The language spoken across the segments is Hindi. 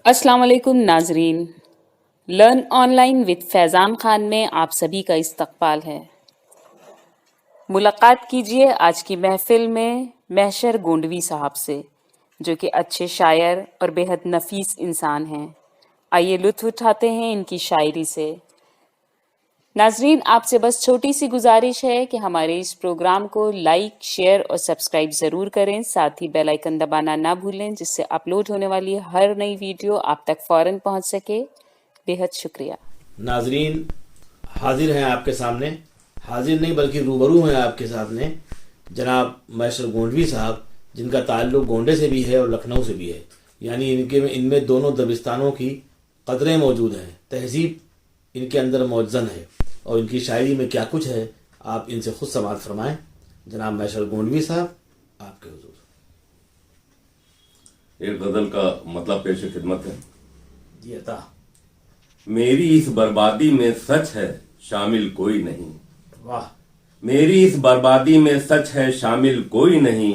अस्सलाम वालेकुम नाजरीन। Learn online with Faizan Khan में आप सभी का इस्तकबाल है। मुलाकात कीजिए आज की महफिल में महशर गोंडवी साहब से, जो कि अच्छे शायर और बेहद नफीस इंसान हैं। आइए लुत्फ़ उठाते हैं इनकी शायरी से। नाजरीन, आपसे बस छोटी सी गुजारिश है कि हमारे इस प्रोग्राम को लाइक, शेयर और सब्सक्राइब ज़रूर करें। साथ ही बेल आइकन दबाना ना भूलें, जिससे अपलोड होने वाली हर नई वीडियो आप तक फ़ौरन पहुंच सके। बेहद शुक्रिया। नाजरीन, हाजिर हैं आपके सामने, हाजिर नहीं बल्कि रूबरू हैं आपके सामने जनाब मैसर गोंडवी साहब, जिनका ताल्लुक गोंडे से भी है और लखनऊ से भी है। यानी इनमें दोनों दबिस्तानों की कदरें मौजूद हैं, तहजीब इनके अंदर मौजन है। और इनकी शायरी में क्या कुछ है, आप इनसे खुद समाअत फरमाएं। जनाब मैसर गोंडवी साहब, आपके हुजूर। एक गजल का मतलब पेश खिदमत है। जी अता। मेरी इस बर्बादी में सच है शामिल कोई नहीं। वाह। मेरी इस बर्बादी में सच है शामिल कोई नहीं।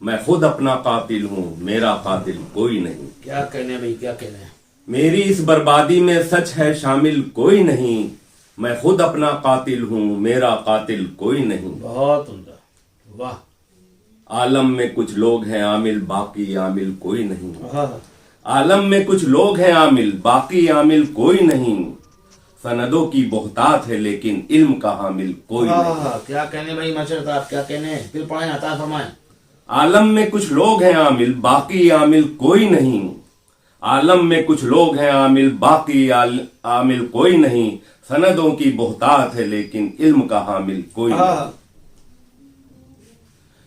मैं खुद अपना कातिल हूँ, मेरा कातिल कोई नहीं। क्या कहने भाई, क्या कहने। मेरी इस बर्बादी में सच है शामिल कोई नहीं। मैं खुद अपना कातिल हूँ, मेरा कातिल कोई नहीं। बहुत उम्दा। वाह। आलम में कुछ लोग हैं आमिल, बाकी आमिल कोई नहीं। हाँ। आलम में कुछ लोग हैं आमिल, बाकी आमिल कोई नहीं। सनदों की बहुतात है लेकिन इल्म का हामिल कोई नहीं। क्या कहने भाई मास्टर साहब, क्या कहने, फिर पढ़ाएं, अता फरमाएं। आलम में कुछ लोग हैं आमिल, बाकी आमिल कोई नहीं। आलम में कुछ लोग हैं आमिल, बाकी आमिल कोई नहीं। सनदों की बहुतात है लेकिन इल्म का हामिल कोई नहीं।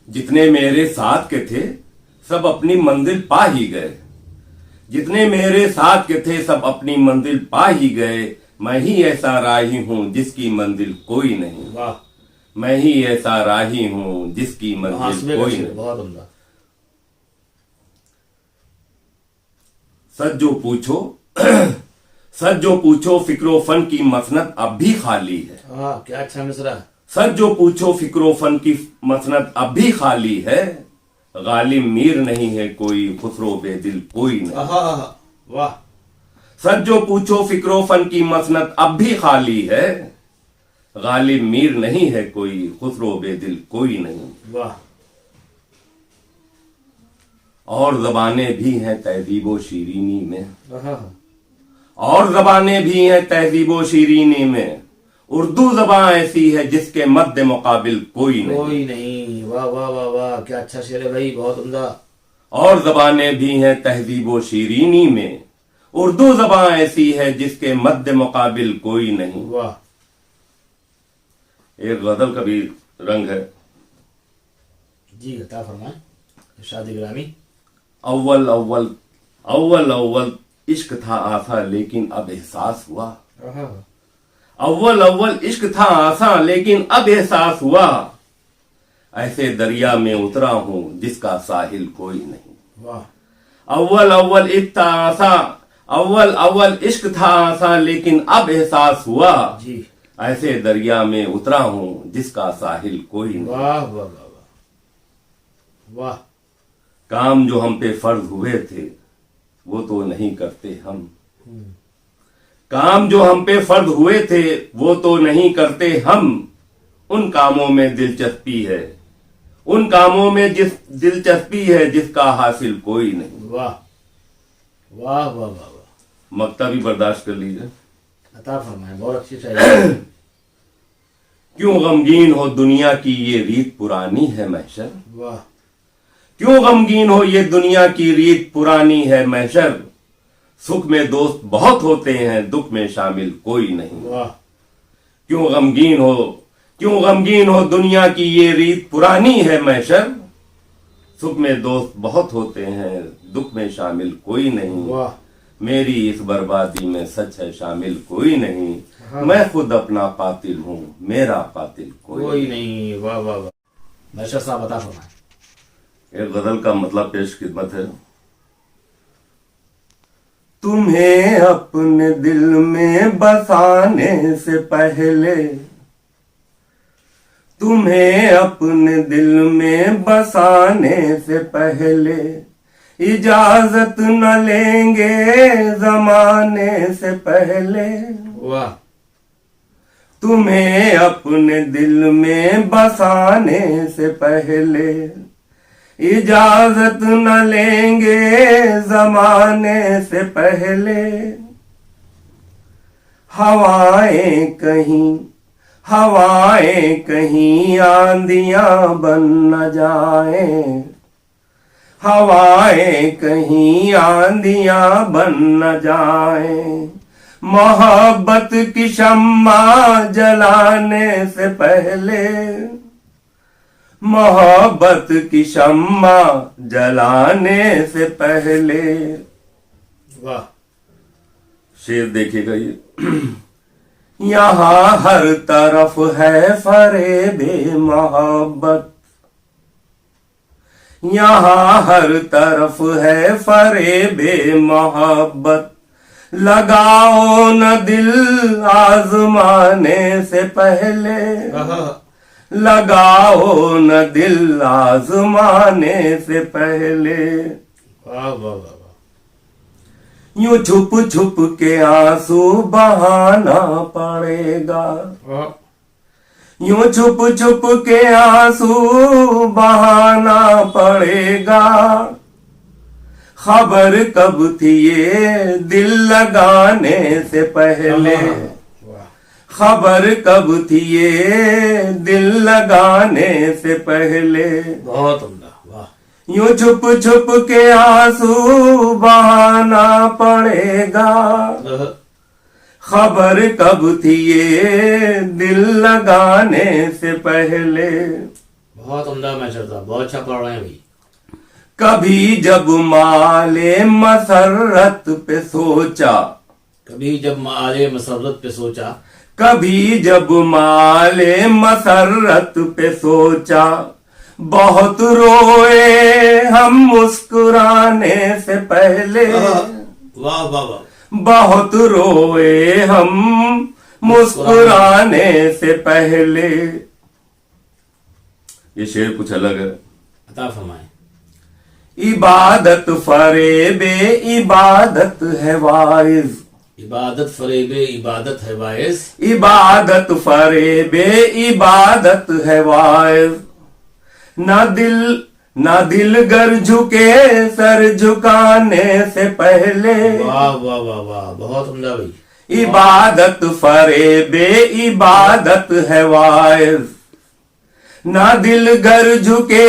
जितने मेरे साथ के थे सब अपनी मंजिल पा ही गए। जितने मेरे साथ के थे सब अपनी मंजिल पा ही गए। मैं ही ऐसा राही हूँ जिसकी मंजिल कोई नहीं। वाह। मैं ही ऐसा राही हूँ जिसकी मंजिल कोई नहीं। बहुत उम्दा। सच जो पूछो सच जो पूछो फिक्रो फन की मसनद अब भी खाली है। क्या अच्छा मिसरा। सच जो पूछो फिक्रो फन की मसनद अब भी खाली है। गालिब मीर नहीं है कोई, खुसरो बेदिल कोई नहीं। वाह। सच जो पूछो फिक्रो फन की मसनद अब भी खाली है। गालिब मीर नहीं है कोई, खुसरो बेदिल कोई नहीं। वाह। और जबानें भी हैं तहजीबो शीरीनी में। और जबानें भी हैं तहजीबो शीरीनी में। उर्दू जबान ऐसी है जिसके मद्दे मुकाबिल कोई नहीं। वाह वाह वाह वाह, क्या अच्छा शेर है भाई, बहुत उम्दा। और जबानें भी हैं तहजीबो शीरीनी में। उर्दू जबान ऐसी है जिसके मद्दे मुकाबिल कोई नहीं। वाह। एक गजल का भी रंग है। जी अता फरमाएं शादी ग्रामी। अव्वल अव्वल अव्वल अव्वल इश्क था आसा लेकिन अब एहसास हुआ। अव्वल अव्वल इश्क था आसा लेकिन अब एहसास हुआ। ऐसे दरिया में उतरा हूं जिसका साहिल कोई नहीं। वाह। अव्वल अव्वल इश्क था आसा, अव्वल अव्वल इश्क था आसा लेकिन अब एहसास हुआ। जी। ऐसे दरिया में उतरा हूं जिसका साहिल कोई नहीं। वाह वाह वाह वाह। वाह। काम जो हम पे फर्ज हुए थे वो तो नहीं करते हम। काम जो हम पे फर्ज हुए थे वो तो नहीं करते हम। उन कामों में दिलचस्पी है, उन कामों में जिस दिलचस्पी है जिसका हासिल कोई नहीं। वाह वाह वाह वाह वाह। मक्ता भी बर्दाश्त कर लीजिए। अता फरमाएं, बहुत अच्छी शायरी। क्यों गमगीन हो दुनिया की ये रीत पुरानी है महशर। वाह। क्यों गमगीन हो ये दुनिया की रीत पुरानी है महशर। सुख में दोस्त बहुत होते हैं, दुख में शामिल कोई नहीं। वाह। क्यों गमगीन हो दुनिया की ये रीत पुरानी है महशर। सुख में दोस्त बहुत होते हैं, दुख में शामिल कोई नहीं। वाह। मेरी इस बर्बादी में सच है शामिल कोई नहीं। मैं खुद अपना कातिल हूँ, मेरा कातिल कोई नहीं। वाह वाह वाह। मैशर साहब अता फरमाएं। एक गजल का मतलब पेश खिदमत है। तुम्हें अपने दिल में बसाने से पहले, तुम्हें अपने दिल में बसाने से पहले इजाजत न लेंगे जमाने से पहले, वाह। तुम्हें अपने दिल में बसाने से पहले, इजाजत न लेंगे जमाने से पहले। हवाएं कहीं आंधियां बन न जाए, हवाएं कहीं आंधियां बन न जाए। मोहब्बत की शम्मा जलाने से पहले, मोहब्बत की शम्मा जलाने से पहले। वाह। शेर देखिएगा ये। यहाँ हर तरफ है फरेबे मोहब्बत, यहाँ हर तरफ है फरेबे मोहब्बत। लगाओ न दिल आजमाने से पहले, लगाओ न दिल आजमाने से पहले। वाह वाह वाह वाह। यूं छुप छुप के आंसू बहाना पड़ेगा, यूं छुप छुप के आंसू बहाना पड़ेगा। खबर कब थी ये दिल लगाने से पहले, खबर कब थी ये दिल लगाने से पहले। बहुत उम्दा। वाह। यूं छुप छुप के आंसू बहाना पड़ेगा। खबर कब थी ये दिल लगाने से पहले। बहुत उम्दा मैशर साहब, बहुत अच्छा पढ़ रहे हैं भाई। कभी जब माले मसरत पे सोचा, कभी जब माले मसरत पे सोचा, कभी जब माले मसरत पे सोचा। बहुत रोए हम मुस्कुराने से पहले, वाह वाह वाह। बहुत रोए हम मुस्कुराने से पहले। ये शेर कुछ अलग है। अता फरमाएं। इबादत फरेबे इबादत है वाइज, इबादत फरेबे इबादत है वाइज, इबादत फरेबे इबादत है वाइज। ना दिल गर झुके सर झुकाने से पहले। वाह वाह वाह वाह, बहुत उम्दा भाई। इबादत फरेबे इबादत है वाइज। ना दिल गर झुके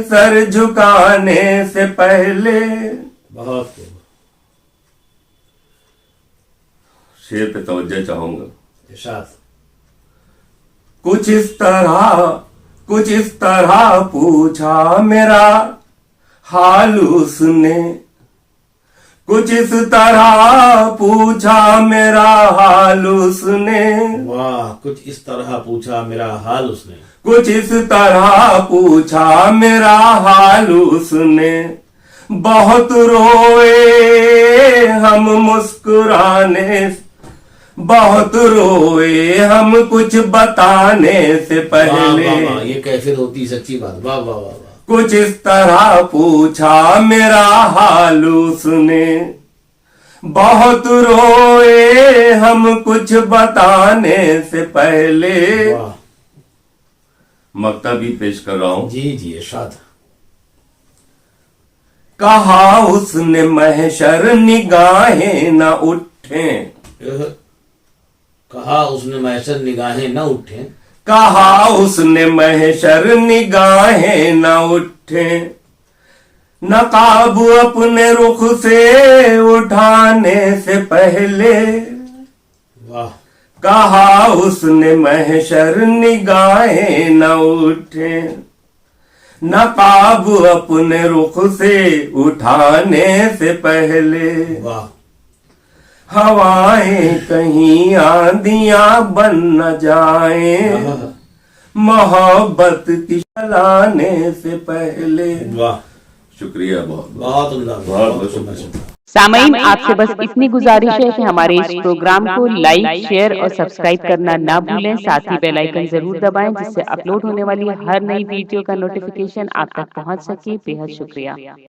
सर झुकाने से पहले। बहुत खूब। शेर पे तवज्जो चाहूंगा। इरशाद। कुछ इस तरह पूछा मेरा हाल उसने, कुछ इस तरह पूछा मेरा हाल उसने। वाह। कुछ इस तरह पूछा मेरा हाल उसने, कुछ इस तरह पूछा मेरा हाल उसने। बहुत रोए हम मुस्कुराने, बहुत रोए हम कुछ बताने से पहले। वाह वाह वाह, ये कैफियत होती सच्ची बात। वाह वाह वाह वाह। कुछ इस तरह पूछा मेरा हाल उसने। बहुत रोए हम कुछ बताने से पहले। वाह। मक्ता भी पेश कर रहा हूं। जी जी इरशाद। कहा उसने महशर निगाहें न उठे, कहा उसने महशर निगाहें न उठे, कहा उसने महशर निगाहें न उठे। नकाब अपने रुख से उठाने से पहले। वाह। कहा उसने महशर निगाहें न उठे। नकाब अपने रुख से उठाने से पहले। वाह। हवाएं कहीं आंधियां बन न जाएं, मोहब्बत की चलाने से पहले। वाह। शुक्रिया। बहुत बहुत उम्दा, बहुत शुक्रिया। सामईन, आपसे बस इतनी गुजारिश है कि हमारे इस प्रोग्राम को लाइक, शेयर और सब्सक्राइब करना ना भूलें। साथ ही बेल आइकन जरूर दबाएं, जिससे अपलोड होने वाली हर नई वीडियो का नोटिफिकेशन आप तक पहुंच सके। बेहद शुक्रिया।